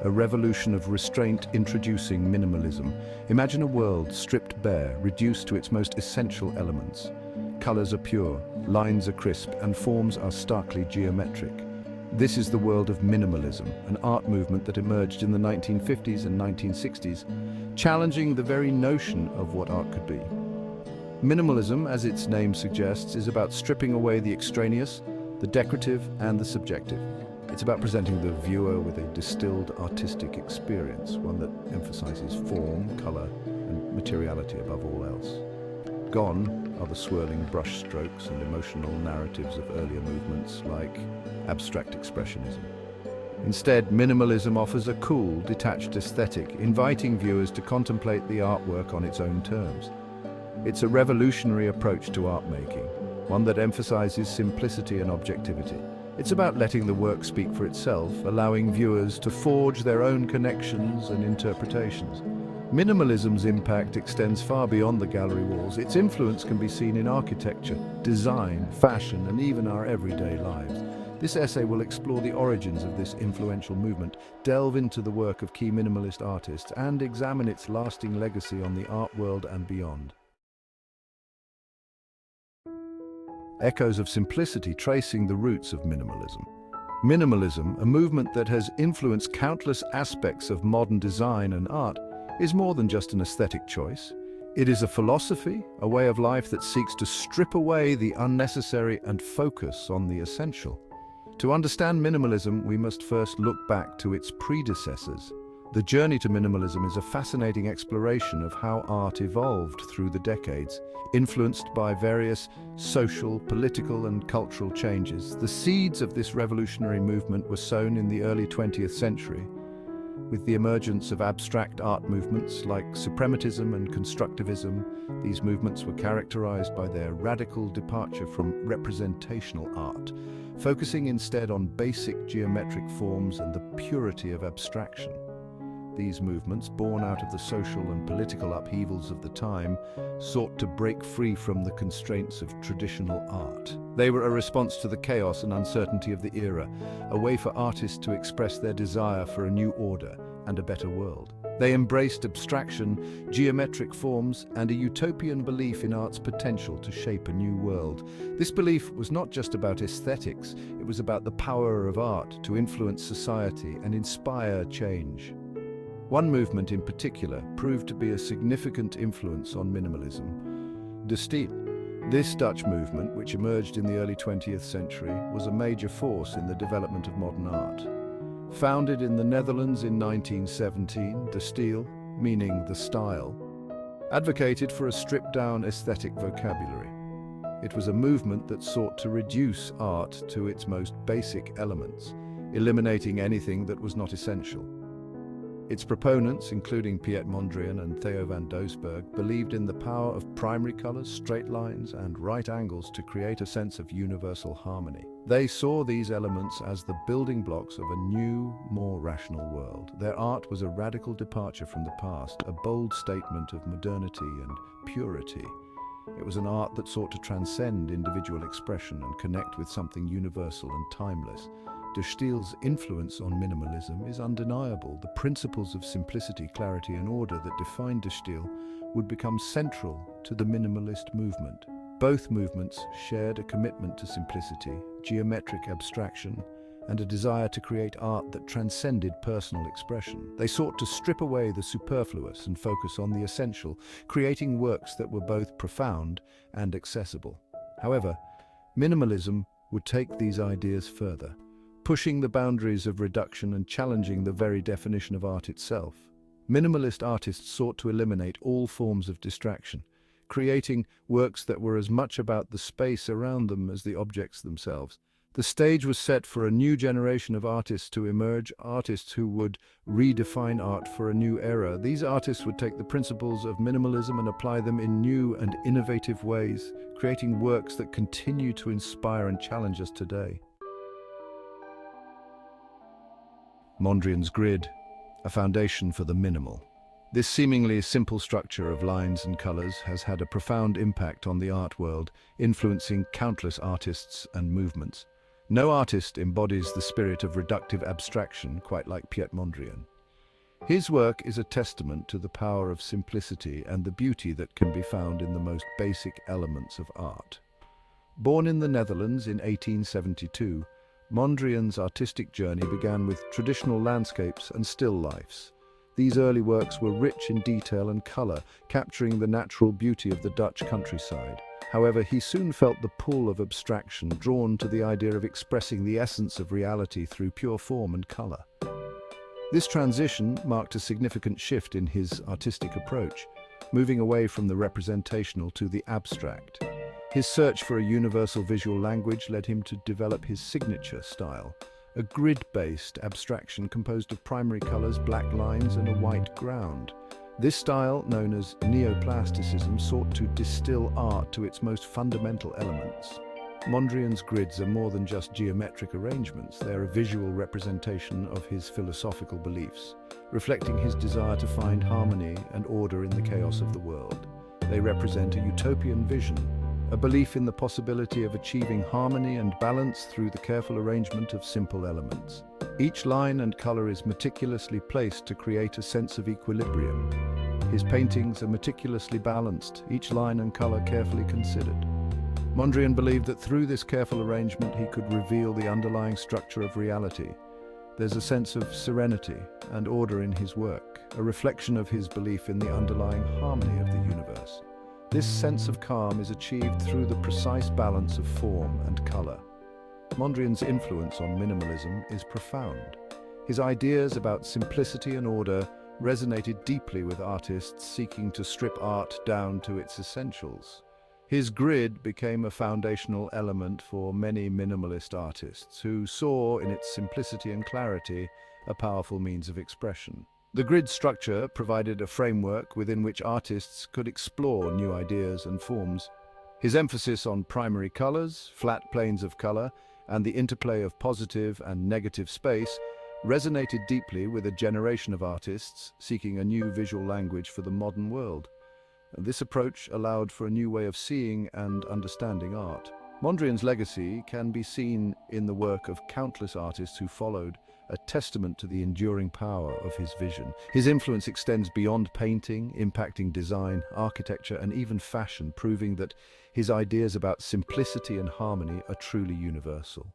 a revolution of restraint introducing minimalism. Imagine a world stripped bare, reduced to its most essential elements. Colors are pure, lines are crisp, and forms are starkly geometric. This is the world of minimalism, an art movement that emerged in the 1950s and 1960s, challenging the very notion of what art could be. Minimalism, as its name suggests, is about stripping away the extraneous, the decorative, and the subjective. It's about presenting the viewer with a distilled artistic experience, one that emphasizes form, color, and materiality above all else. Gone are the swirling brush strokes and emotional narratives of earlier movements like Abstract Expressionism. Instead, minimalism offers a cool, detached aesthetic, inviting viewers to contemplate the artwork on its own terms. It's a revolutionary approach to art making, one that emphasizes simplicity and objectivity. It's about letting the work speak for itself, allowing viewers to forge their own connections and interpretations. Minimalism's impact extends far beyond the gallery walls. Its influence can be seen in architecture, design, fashion, and even our everyday lives. This essay will explore the origins of this influential movement, delve into the work of key minimalist artists, and examine its lasting legacy on the art world and beyond. Echoes of simplicity tracing the roots of minimalism. Minimalism, a movement that has influenced countless aspects of modern design and art, is more than just an aesthetic choice. It is a philosophy, a way of life that seeks to strip away the unnecessary and focus on the essential. To understand minimalism, we must first look back to its predecessors. The journey to minimalism is a fascinating exploration of how art evolved through the decades, influenced by various social, political, and cultural changes. The seeds of this revolutionary movement were sown in the early 20th century, with the emergence of abstract art movements like Suprematism and Constructivism. These movements were characterized by their radical departure from representational art, focusing instead on basic geometric forms and the purity of abstraction. These movements, born out of the social and political upheavals of the time, sought to break free from the constraints of traditional art. They were a response to the chaos and uncertainty of the era, a way for artists to express their desire for a new order and a better world. They embraced abstraction, geometric forms, and a utopian belief in art's potential to shape a new world. This belief was not just about aesthetics, it was about the power of art to influence society and inspire change. One movement in particular proved to be a significant influence on minimalism: distill. This Dutch movement, which emerged in the early 20th century, was a major force in the development of modern art. Founded in the Netherlands in 1917, distill, meaning the style, advocated for a stripped-down aesthetic vocabulary. It was a movement that sought to reduce art to its most basic elements, eliminating anything that was not essential. Its proponents, including Piet Mondrian and Theo van Doesburg, believed in the power of primary colors, straight lines, and right angles to create a sense of universal harmony. They saw these elements as the building blocks of a new, more rational world. Their art was a radical departure from the past, a bold statement of modernity and purity. It was an art that sought to transcend individual expression and connect with something universal and timeless. Distill's influence on minimalism is undeniable. The principles of simplicity, clarity, and order that defined Distill would become central to the minimalist movement. Both movements shared a commitment to simplicity, geometric abstraction, and a desire to create art that transcended personal expression. They sought to strip away the superfluous and focus on the essential, creating works that were both profound and accessible. However, minimalism would take these ideas further, pushing the boundaries of reduction and challenging the very definition of art itself. Minimalist artists sought to eliminate all forms of distraction, creating works that were as much about the space around them as the objects themselves. The stage was set for a new generation of artists to emerge, artists who would redefine art for a new era. These artists would take the principles of minimalism and apply them in new and innovative ways, creating works that continue to inspire and challenge us today. Mondrian's grid, a foundation for the minimal. This seemingly simple structure of lines and colors has had a profound impact on the art world, influencing countless artists and movements. No artist embodies the spirit of reductive abstraction quite like Piet Mondrian. His work is a testament to the power of simplicity and the beauty that can be found in the most basic elements of art. Born in the Netherlands in 1872, Mondrian's artistic journey began with traditional landscapes and still lifes. These early works were rich in detail and color, capturing the natural beauty of the Dutch countryside. However, he soon felt the pull of abstraction, drawn to the idea of expressing the essence of reality through pure form and color. This transition marked a significant shift in his artistic approach, moving away from the representational to the abstract. His search for a universal visual language led him to develop his signature style, a grid-based abstraction composed of primary colors, black lines, and a white ground. This style, known as Neoplasticism, sought to distill art to its most fundamental elements. Mondrian's grids are more than just geometric arrangements. They are a visual representation of his philosophical beliefs, reflecting his desire to find harmony and order in the chaos of the world. They represent a utopian vision, a belief in the possibility of achieving harmony and balance through the careful arrangement of simple elements. Each line and color is meticulously placed to create a sense of equilibrium. His paintings are meticulously balanced, each line and color carefully considered. Mondrian believed that through this careful arrangement he could reveal the underlying structure of reality. There's a sense of serenity and order in his work, a reflection of his belief in the underlying harmony of the universe. This sense of calm is achieved through the precise balance of form and color. Mondrian's influence on minimalism is profound. His ideas about simplicity and order resonated deeply with artists seeking to strip art down to its essentials. His grid became a foundational element for many minimalist artists who saw in its simplicity and clarity a powerful means of expression. The grid structure provided a framework within which artists could explore new ideas and forms. His emphasis on primary colors, flat planes of color, and the interplay of positive and negative space resonated deeply with a generation of artists seeking a new visual language for the modern world. This approach allowed for a new way of seeing and understanding art. Mondrian's legacy can be seen in the work of countless artists who followed, a testament to the enduring power of his vision. His influence extends beyond painting, impacting design, architecture, and even fashion, proving that his ideas about simplicity and harmony are truly universal.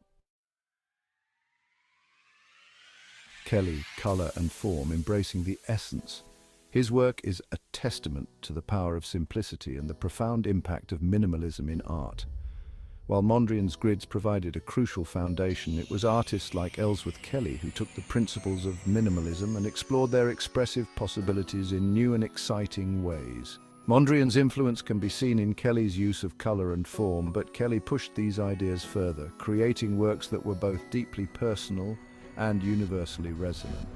Kelly, color and form, embracing the essence. His work is a testament to the power of simplicity and the profound impact of minimalism in art. While Mondrian's grids provided a crucial foundation, it was artists like Ellsworth Kelly who took the principles of minimalism and explored their expressive possibilities in new and exciting ways. Mondrian's influence can be seen in Kelly's use of color and form, but Kelly pushed these ideas further, creating works that were both deeply personal and universally resonant.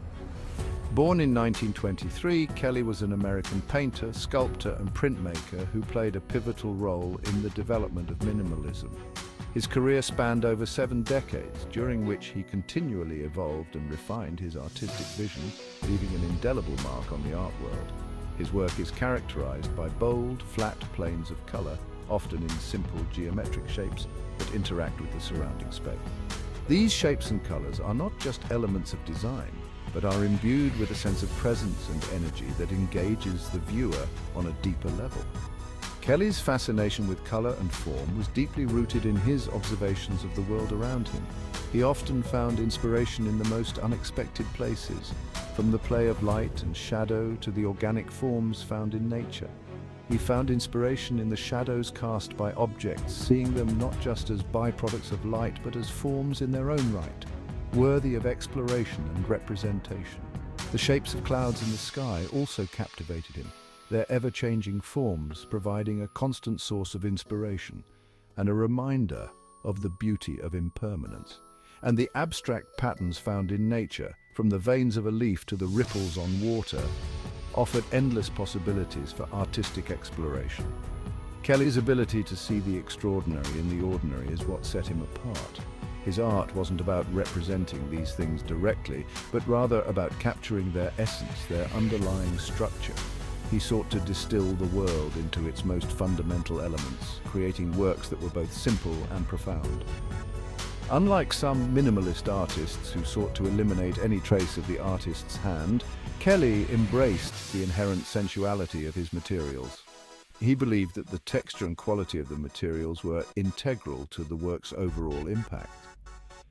Born in 1923, Kelly was an American painter, sculptor, and printmaker who played a pivotal role in the development of minimalism. His career spanned over 7 decades, during which he continually evolved and refined his artistic vision, leaving an indelible mark on the art world. His work is characterized by bold, flat planes of color, often in simple geometric shapes that interact with the surrounding space. These shapes and colors are not just elements of design, but are imbued with a sense of presence and energy that engages the viewer on a deeper level. Kelly's fascination with color and form was deeply rooted in his observations of the world around him. He often found inspiration in the most unexpected places, from the play of light and shadow to the organic forms found in nature. He found inspiration in the shadows cast by objects, seeing them not just as byproducts of light, but as forms in their own right, worthy of exploration and representation. The shapes of clouds in the sky also captivated him, their ever-changing forms providing a constant source of inspiration and a reminder of the beauty of impermanence. And the abstract patterns found in nature, from the veins of a leaf to the ripples on water, offered endless possibilities for artistic exploration. Kelly's ability to see the extraordinary in the ordinary is what set him apart. His art wasn't about representing these things directly, but rather about capturing their essence, their underlying structure. He sought to distill the world into its most fundamental elements, creating works that were both simple and profound. Unlike some minimalist artists who sought to eliminate any trace of the artist's hand, Kelly embraced the inherent sensuality of his materials. He believed that the texture and quality of the materials were integral to the work's overall impact.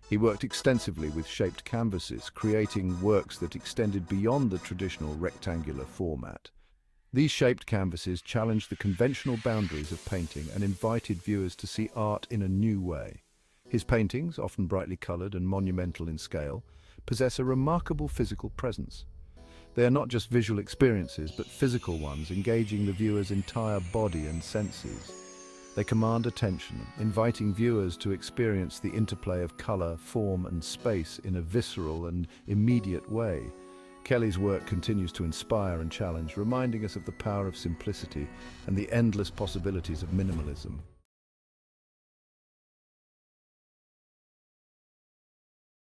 He worked extensively with shaped canvases, creating works that extended beyond the traditional rectangular format. These shaped canvases challenged the conventional boundaries of painting and invited viewers to see art in a new way. His paintings, often brightly colored and monumental in scale, possess a remarkable physical presence. They are not just visual experiences, but physical ones, engaging the viewer's entire body and senses. They command attention, inviting viewers to experience the interplay of color, form, and space in a visceral and immediate way. Kelly's work continues to inspire and challenge, reminding us of the power of simplicity and the endless possibilities of minimalism.